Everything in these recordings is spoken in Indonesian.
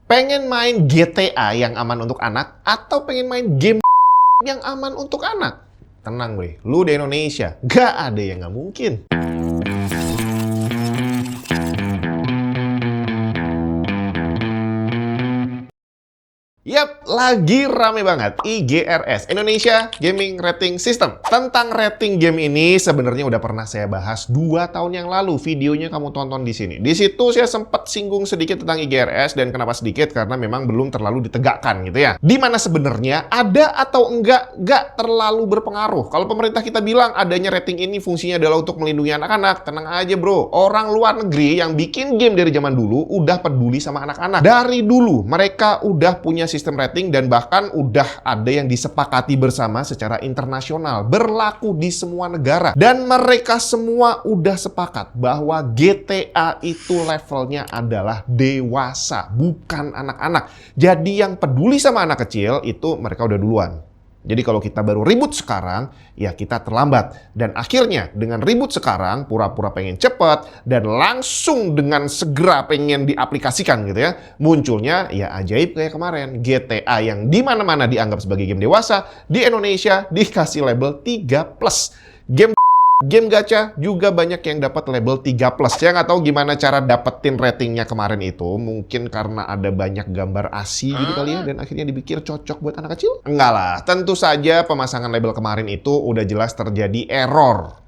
Pengen main GTA yang aman untuk anak atau pengen main game yang aman untuk anak? Tenang bre, lu di Indonesia, gak ada yang gak mungkin. Yap, lagi rame banget IGRS, Indonesia Gaming Rating System. Tentang rating game ini sebenarnya udah pernah saya bahas 2 tahun yang lalu. Videonya kamu tonton di sini. Di situ saya sempat singgung sedikit tentang IGRS, dan kenapa sedikit? Karena memang belum terlalu ditegakkan gitu ya. Dimana sebenarnya ada atau enggak terlalu berpengaruh. Kalau pemerintah kita bilang adanya rating ini fungsinya adalah untuk melindungi anak-anak, tenang aja bro. Orang luar negeri yang bikin game dari zaman dulu udah peduli sama anak-anak. Dari dulu mereka udah punya sistem rating, dan bahkan udah ada yang disepakati bersama secara internasional, berlaku di semua negara, dan mereka semua udah sepakat bahwa GTA itu levelnya adalah dewasa, bukan anak-anak. Jadi yang peduli sama anak kecil itu mereka udah duluan. Jadi kalau kita baru ribut sekarang, ya kita terlambat. Dan akhirnya dengan ribut sekarang, pura-pura pengen cepet, dan langsung dengan segera pengen diaplikasikan gitu ya, munculnya ya ajaib kayak kemarin. GTA yang di mana-mana dianggap sebagai game dewasa, di Indonesia dikasih label 3+. Game gacha juga banyak yang dapat label 3+. Saya nggak tahu gimana cara dapetin ratingnya kemarin itu. Mungkin karena ada banyak gambar ASI gitu kali ya, dan akhirnya dipikir cocok buat anak kecil? Enggak lah, tentu saja pemasangan label kemarin itu udah jelas terjadi error.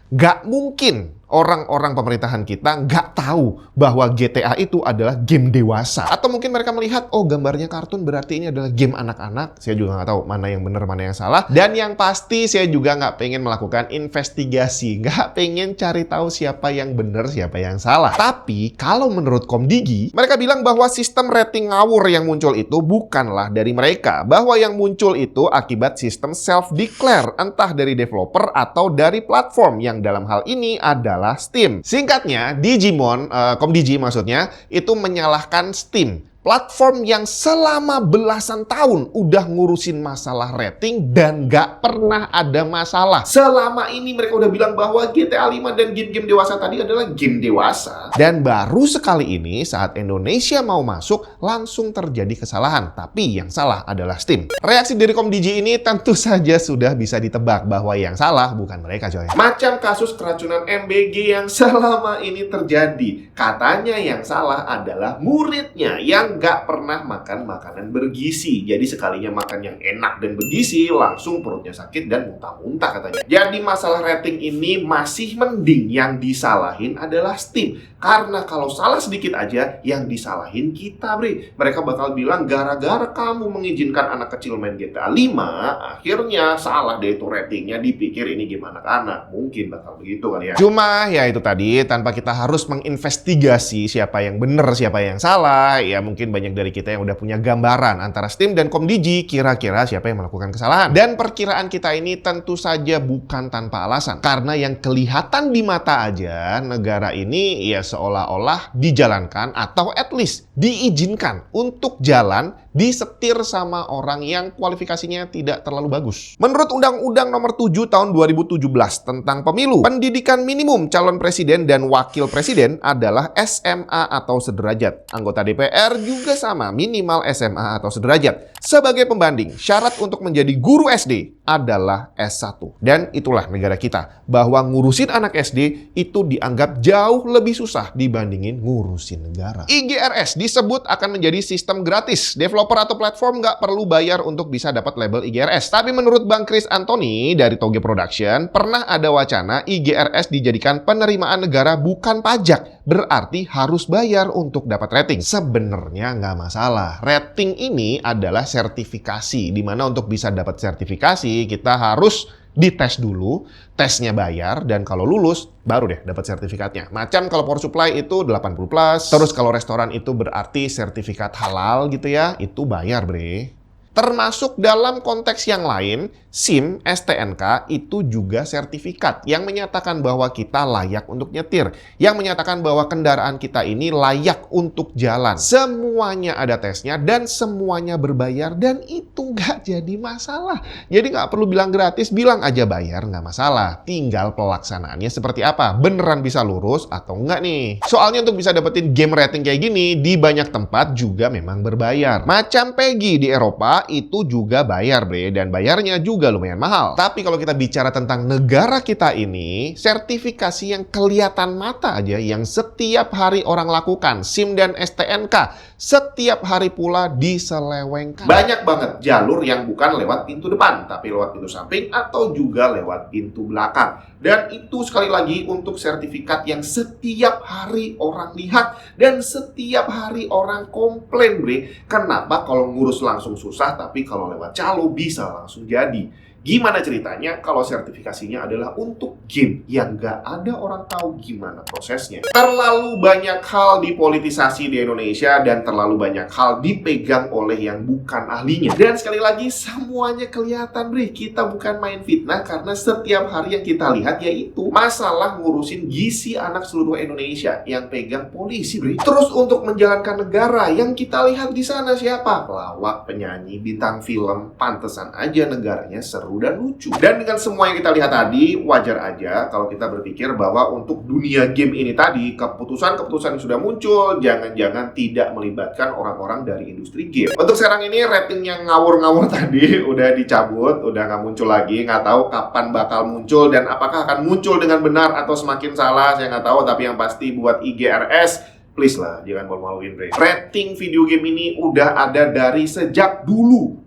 Nggak mungkin orang-orang pemerintahan kita nggak tahu bahwa GTA itu adalah game dewasa. Atau mungkin mereka melihat, oh gambarnya kartun berarti ini adalah game anak-anak. Saya juga nggak tahu mana yang benar, mana yang salah. Dan yang pasti saya juga nggak pengen melakukan investigasi. Nggak pengen cari tahu siapa yang benar, siapa yang salah. Tapi kalau menurut Komdigi, mereka bilang bahwa sistem rating ngawur yang muncul itu bukanlah dari mereka. Bahwa yang muncul itu akibat sistem self-declare. Entah dari developer atau dari platform, yang dalam hal ini adalah Steam. Singkatnya, Digimon, Komdigi maksudnya, itu menyalahkan Steam. Platform yang selama belasan tahun udah ngurusin masalah rating dan nggak pernah ada masalah. Selama ini mereka udah bilang bahwa GTA 5 dan game-game dewasa tadi adalah game dewasa. Dan baru sekali ini saat Indonesia mau masuk langsung terjadi kesalahan. Tapi yang salah adalah Steam. Reaksi dari Komdigi ini tentu saja sudah bisa ditebak bahwa yang salah bukan mereka coy. Macam kasus keracunan MBG yang selama ini terjadi. Katanya yang salah adalah muridnya yang nggak pernah makan makanan bergizi. Jadi sekalinya makan yang enak dan bergizi, langsung perutnya sakit dan muntah-muntah katanya. Jadi masalah rating ini masih mending yang disalahin adalah Steam. Karena kalau salah sedikit aja, yang disalahin kita, bre. Mereka bakal bilang, gara-gara kamu mengizinkan anak kecil main GTA 5, akhirnya salah deh itu ratingnya, dipikir ini game anak-anak. Mungkin bakal begitu kali ya. Cuma ya itu tadi, tanpa kita harus menginvestigasi siapa yang benar, siapa yang salah, ya mungkin banyak dari kita yang udah punya gambaran antara Steam dan Komdigi kira-kira siapa yang melakukan kesalahan. Dan perkiraan kita ini tentu saja bukan tanpa alasan. Karena yang kelihatan di mata aja, negara ini ya seolah-olah dijalankan atau at least diizinkan untuk jalan disetir sama orang yang kualifikasinya tidak terlalu bagus. Menurut Undang-Undang Nomor 7 Tahun 2017 tentang Pemilu, pendidikan minimum calon presiden dan wakil presiden adalah SMA atau sederajat. Anggota DPR juga sama, minimal SMA atau sederajat. Sebagai pembanding, syarat untuk menjadi guru SD adalah S1. Dan itulah negara kita, bahwa ngurusin anak SD itu dianggap jauh lebih susah dibandingin ngurusin negara. IGRS disebut akan menjadi sistem gratis. Developer atau platform nggak perlu bayar untuk bisa dapat label IGRS. Tapi menurut Bang Chris Anthony dari Toge Production, pernah ada wacana IGRS dijadikan penerimaan negara bukan pajak. Berarti harus bayar untuk dapat rating. Sebenarnya nggak masalah. Rating ini adalah sertifikasi, di mana untuk bisa dapat sertifikasi kita harus dites dulu, tesnya bayar, dan kalau lulus baru deh dapat sertifikatnya. Macam kalau power supply itu 80+, terus kalau restoran itu berarti sertifikat halal gitu ya, itu bayar bre. Termasuk dalam konteks yang lain, SIM, STNK itu juga sertifikat yang menyatakan bahwa kita layak untuk nyetir, yang menyatakan bahwa kendaraan kita ini layak untuk jalan. Semuanya ada tesnya dan semuanya berbayar dan itu nggak jadi masalah. Jadi nggak perlu bilang gratis, bilang aja bayar nggak masalah. Tinggal pelaksanaannya seperti apa, beneran bisa lurus atau enggak nih. Soalnya untuk bisa dapetin game rating kayak gini, di banyak tempat juga memang berbayar. Macam PEGI di Eropa, itu juga bayar bre, dan bayarnya juga lumayan mahal. Tapi kalau kita bicara tentang negara kita ini, sertifikasi yang kelihatan mata aja yang setiap hari orang lakukan, SIM dan STNK, setiap hari pula diselewengkan. Banyak banget jalur yang bukan lewat pintu depan, tapi lewat pintu samping atau juga lewat pintu belakang. Dan itu sekali lagi untuk sertifikat yang setiap hari orang lihat dan setiap hari orang komplain bre. Kenapa kalau ngurus langsung susah, tapi kalau lewat calo bisa langsung jadi? Gimana ceritanya kalau sertifikasinya adalah untuk game yang nggak ada orang tahu gimana prosesnya? Terlalu banyak hal dipolitisasi di Indonesia dan terlalu banyak hal dipegang oleh yang bukan ahlinya. Dan sekali lagi semuanya kelihatan bre, kita bukan main fitnah karena setiap hari yang kita lihat yaitu masalah ngurusin gizi anak seluruh Indonesia yang pegang polisi bre. Terus untuk menjalankan negara yang kita lihat di sana siapa? Pelawak, penyanyi, bintang film, pantesan aja negaranya seru dan lucu. Dan dengan semua yang kita lihat tadi, wajar aja kalau kita berpikir bahwa untuk dunia game ini tadi, keputusan-keputusan yang sudah muncul jangan-jangan tidak melibatkan orang-orang dari industri game. Untuk sekarang ini rating yang ngawur-ngawur tadi udah dicabut, udah nggak muncul lagi, nggak tahu kapan bakal muncul dan apakah akan muncul dengan benar atau semakin salah, saya nggak tahu. Tapi yang pasti buat IGRS, please lah, jangan malu-maluin bre. Rating video game ini udah ada dari sejak dulu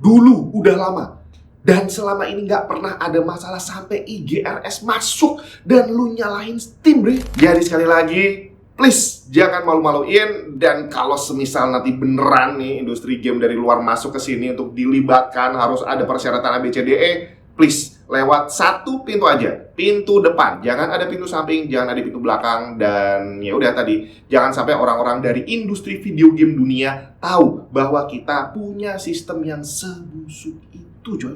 udah lama. Dan selama ini nggak pernah ada masalah sampai IGRS masuk dan lu nyalahin Steam bre. Jadi sekali lagi, please jangan malu-maluin. Dan kalau semisal nanti beneran nih industri game dari luar masuk ke sini untuk dilibatkan, harus ada persyaratan ABCDE, please lewat satu pintu aja, pintu depan. Jangan ada pintu samping, jangan ada pintu belakang. Dan ya udah tadi, jangan sampai orang-orang dari industri video game dunia tahu bahwa kita punya sistem yang sebusuk itu coy.